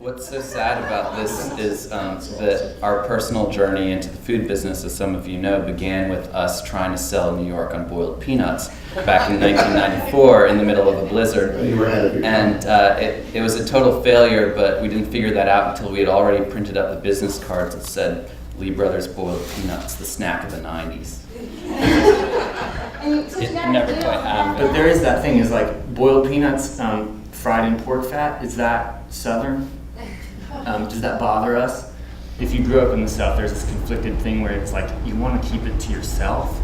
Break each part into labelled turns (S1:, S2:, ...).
S1: What's so sad about this is that our personal journey into the food business, as some of you know, began with us trying to sell New York Unboiled Peanuts back in 1994 in the middle of a blizzard.
S2: You were ahead of your time.
S1: And it was a total failure, but we didn't figure that out until we had already printed up the business cards that said Lee Brothers Boiled Peanuts, the snack of the 90s.
S3: It never quite happened.
S4: But there is that thing, is like boiled peanuts fried in pork fat. Is that Southern? Does that bother us? If you grew up in the South, there's this conflicted thing where it's like you want to keep it to yourself,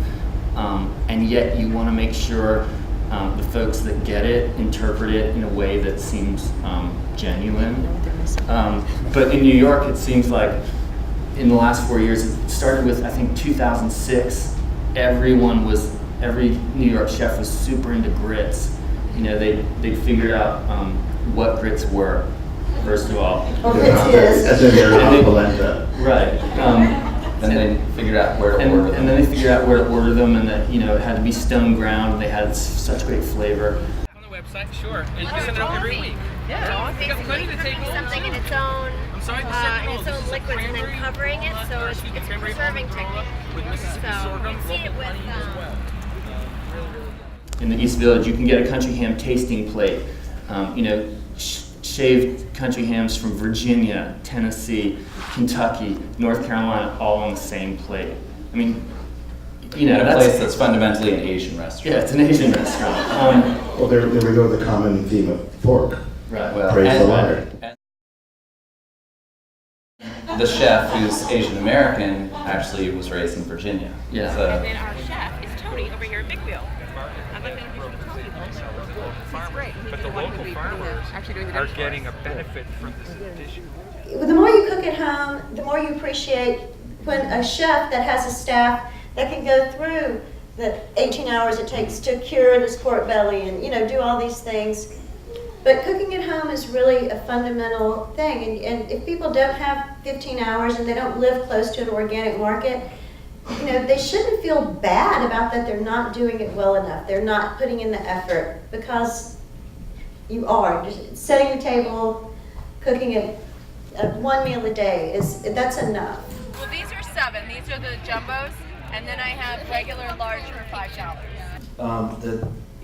S4: and yet you want to make sure the folks that get it interpret it in a way that seems genuine. But in New York, it seems like in the last 4 years, it started with, I think, 2006. Every New York chef was super into grits. You know, they figured out what grits were, first of all.
S2: As in their polenta.
S4: Right.
S1: Then they figured out where to order them.
S4: And then they figured out where to order them, and that, you know, it had to be stone ground, and they had such great flavor.
S5: On the website, sure. And you can send it out every week.
S6: Yeah,
S5: You got plenty to take home.
S6: something in its own,
S5: I'm sorry, the
S6: in its own liquids and then covering it, so it's a preserving technique.
S5: With Mississippi
S6: So
S5: sorghum,
S6: you see it with
S4: In the East Village, you can get a country ham tasting plate. You know, shaved country hams from Virginia, Tennessee, Kentucky, North Carolina, all on the same plate. I mean, you know,
S1: In a place that's fundamentally an Asian restaurant.
S4: yeah, it's an Asian restaurant.
S2: Well, there we go with the common theme of pork.
S4: Right.
S1: Well,
S2: Praise the
S1: and-
S2: Lord.
S1: The chef, who's Asian American, actually was raised in Virginia.
S4: Yeah.
S1: So,
S7: And then our chef is Tony over here at Big Wheel. I'm not going to tell you He's great.
S5: But the local farmers are getting a benefit from this addition.
S3: The more you cook at home, the more you appreciate when a chef that has a staff that can go through the 18 hours it takes to cure this pork belly and, you know, do all these things. But cooking at home is really a fundamental thing. And if people don't have 15 hours and they don't live close to an organic market, you know, they shouldn't feel bad about that they're not doing it well enough. They're not putting in the effort, because you are. Just setting the table, cooking it one meal a day, that's enough.
S7: Well, these are 7. These are the jumbos. And then I have regular large for $5.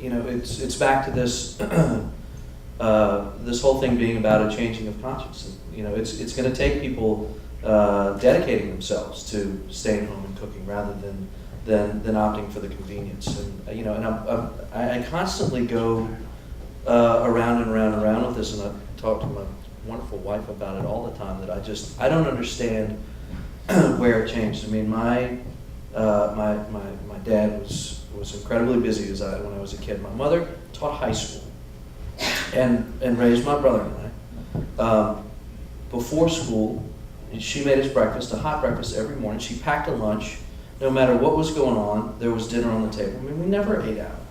S8: It's back to this this whole thing being about a changing of conscience. And, you know, it's going to take people dedicating themselves to staying home and cooking rather than opting for the convenience. And you know, and I constantly go around and around and around with this, and I talk to my wonderful wife about it all the time. That I don't understand where it changed. I mean, my dad was incredibly busy when I was a kid. My mother taught high school and raised my brother and I. Before school, she made us breakfast, a hot breakfast every morning. She packed a lunch. No matter what was going on, there was dinner on the table. I mean, we never ate out.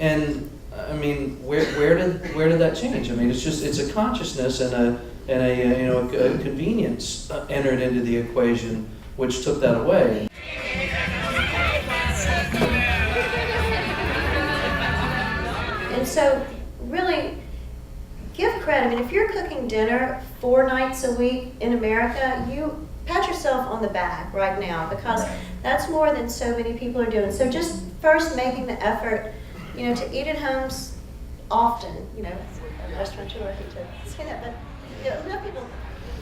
S8: And I mean, where did that change? I mean, it's a consciousness and a convenience entered into the equation, which took that away.
S3: And so, really, give credit. I mean, if you're cooking dinner 4 nights a week in America, you pat yourself on the back right now, because that's more than so many people are doing. So just first making the effort, you know, to eat at homes often. You know, a restaurateur, I hate to say that, but you know, enough people.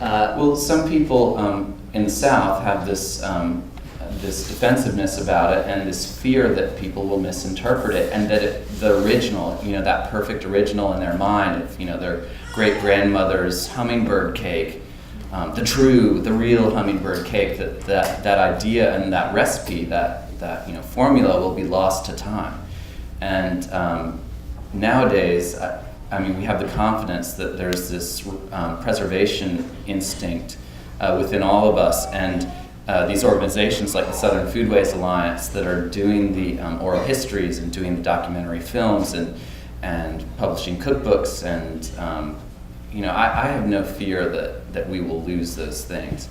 S1: well, some people in the South have this defensive-ness about it, and this fear that people will misinterpret it, and that the original, you know, that perfect original in their mind, if, you know, their great-grandmother's hummingbird cake, the real hummingbird cake, that idea and that recipe, that you know, formula will be lost to time. And nowadays, I mean, we have the confidence that there's this preservation instinct within all of us, and these organizations like the Southern Foodways Alliance that are doing the oral histories and doing the documentary films and publishing cookbooks, and you know, I have no fear that we will lose those things.